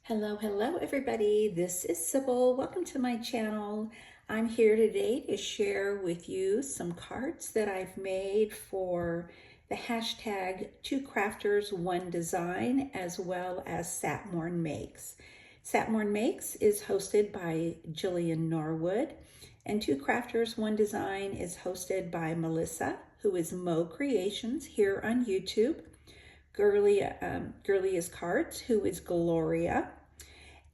Hello everybody. This is Sybil. Welcome to my channel. I'm here today to share with you some cards that I've made for the hashtag 2crafters1design as well as Satmorn Makes. Satmorn Makes is hosted by Jillian Norwood and 2crafters1design is hosted by Melissa, who is Mo Creations here on YouTube. Girlia's Cards, who is Gloria,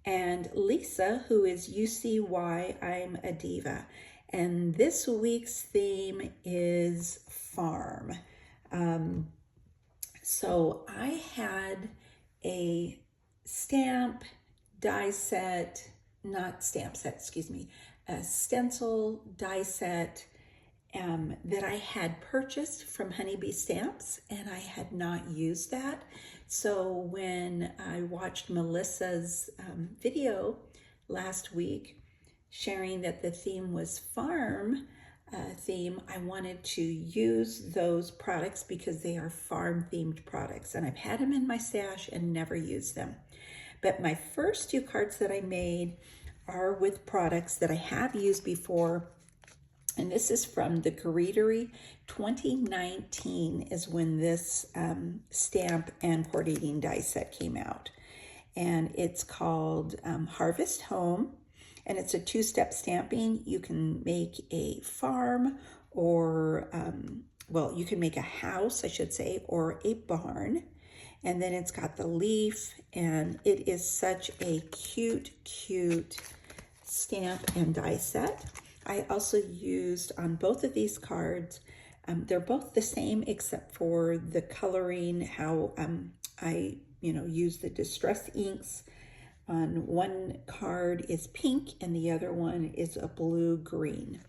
and Lisa, who is UCYIMADIVA. And this week's theme is farm. So I had a stamp die set, not stamp set, excuse me, a stencil die set that I had purchased from Honeybee Stamps, and I had not used that. So when I watched Melissa's video last week sharing that the theme was farm theme, I wanted to use those products because they are farm themed products, and I've had them in my stash and never used them. But my first two cards that I made are with products that I have used before. And this is from the Greetery 2019 is when this stamp and cord eating die set came out. And it's called Harvest Home. And it's a two-step stamping. You can make a farm or, well, you can make a house, I should say, or a barn. And then it's got the leaf, and it is such a cute, cute stamp and die set. I also used on both of these cards, they're both the same except for the coloring, how I use the distress inks. On one card is pink and the other one is a blue-green.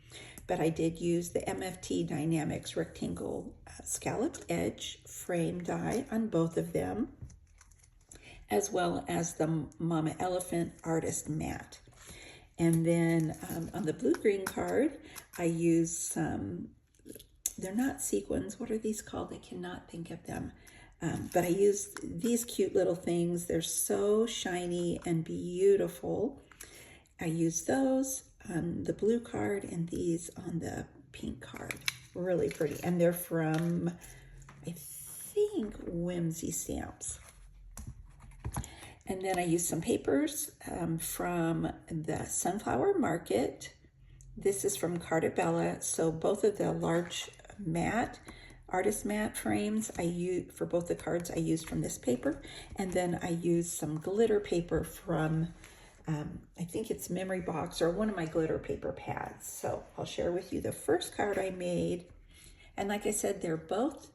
But I did use the MFT Dynamics Rectangle Scalloped Edge frame die on both of them, as well as the Mama Elephant Artist Matte. And then on the blue-green card, I used some, they're not sequins. What are these called? I cannot think of them. But I used these cute little things. They're so shiny and beautiful. I used those on the blue card and these on the pink card. Really pretty. And they're from, I think, Whimsy Stamps. And then I used some papers from the Sunflower Market. This is from Cartabella. So both of the large matte, artist matte frames I used for both the cards I used from this paper. And then I used some glitter paper from, I think it's Memory Box or one of my glitter paper pads. So I'll share with you the first card I made. And like I said, they're both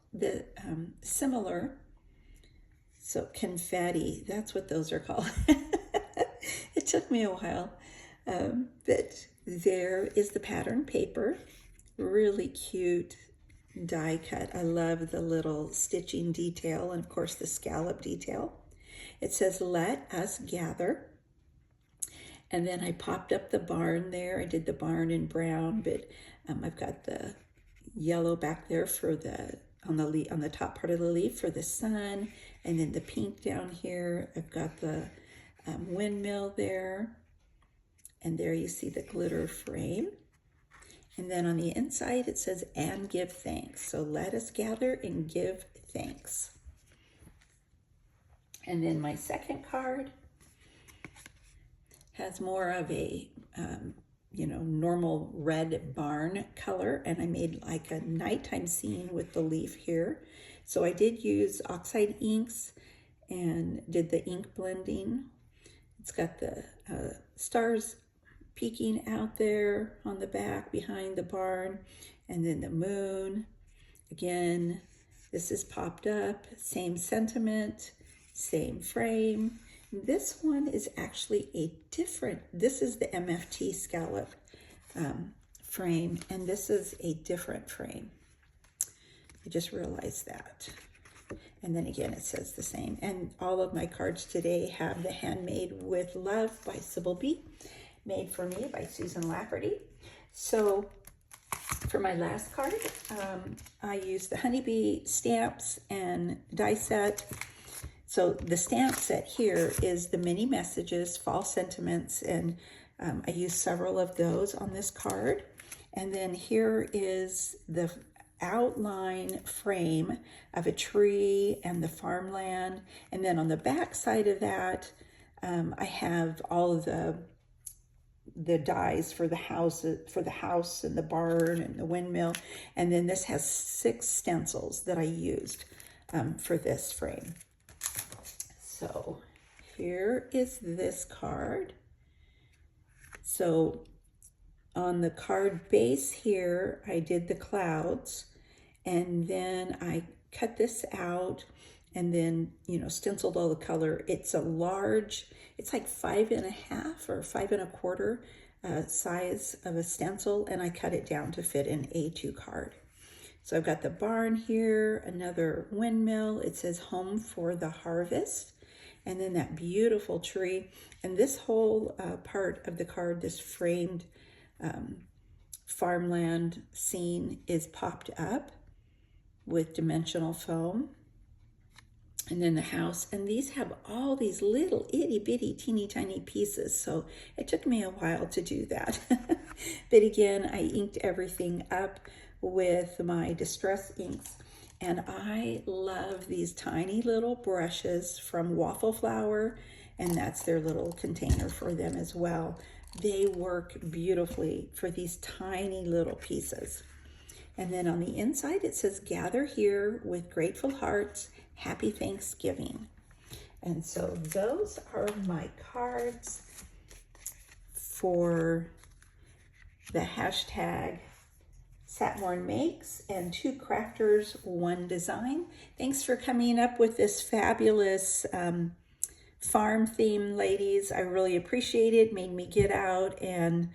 similar. So confetti, that's what those are called. It took me a while, but there is the pattern paper, really cute die cut. I love the little stitching detail and of course the scallop detail. It says, "Let us gather." And then I popped up the barn there. I did the barn in brown, but I've got the yellow back there for the on the top part of the leaf for the sun, and then the pink down here. I've got the windmill there, and there you see the glitter frame. And then on the inside it says, "And give thanks." So let us gather and give thanks. And then my second card has more of a normal red barn color, and I made like a nighttime scene with the leaf here. So I did use oxide inks and did the ink blending. It's got the stars peeking out there on the back behind the barn, and then the moon. Again, this is popped up, same sentiment, same frame. This one is actually this is the MFT scallop frame, and this is a different frame. I just realized that. And then again, it says the same. And all of my cards today have the Handmade with Love by Sybil B, made for me by Susan Lafferty. So for my last card, I used the Honeybee Stamps and die set. So the stamp set here is the mini messages, fall sentiments, and I used several of those on this card. And then here is the outline frame of a tree and the farmland. And then on the back side of that, I have all of the dies for the house and the barn and the windmill. And then this has 6 stencils that I used for this frame. So here is this card. So on the card base here, I did the clouds, and then I cut this out and then, you know, stenciled all the color. It's a large, it's like 5.5 or 5 1/4 size of a stencil, and I cut it down to fit an A2 card. So I've got the barn here, another windmill. It says home for the harvest. And then that beautiful tree. And this whole part of the card, this framed farmland scene, is popped up with dimensional foam. And then the house. And these have all these little itty bitty teeny tiny pieces. So it took me a while to do that. But again, I inked everything up with my distress inks. And I love these tiny little brushes from Waffle Flower, and that's their little container for them as well. They work beautifully for these tiny little pieces. And then on the inside, it says, gather here with grateful hearts, happy Thanksgiving. And so those are my cards for the hashtag Satmorn Makes and 2 crafters, 1 design. Thanks for coming up with this fabulous farm theme, ladies. I really appreciate it. Made me get out and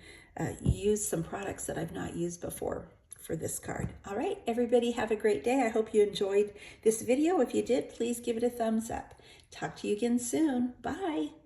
use some products that I've not used before for this card. All right, everybody have a great day. I hope you enjoyed this video. If you did, please give it a thumbs up. Talk to you again soon. Bye.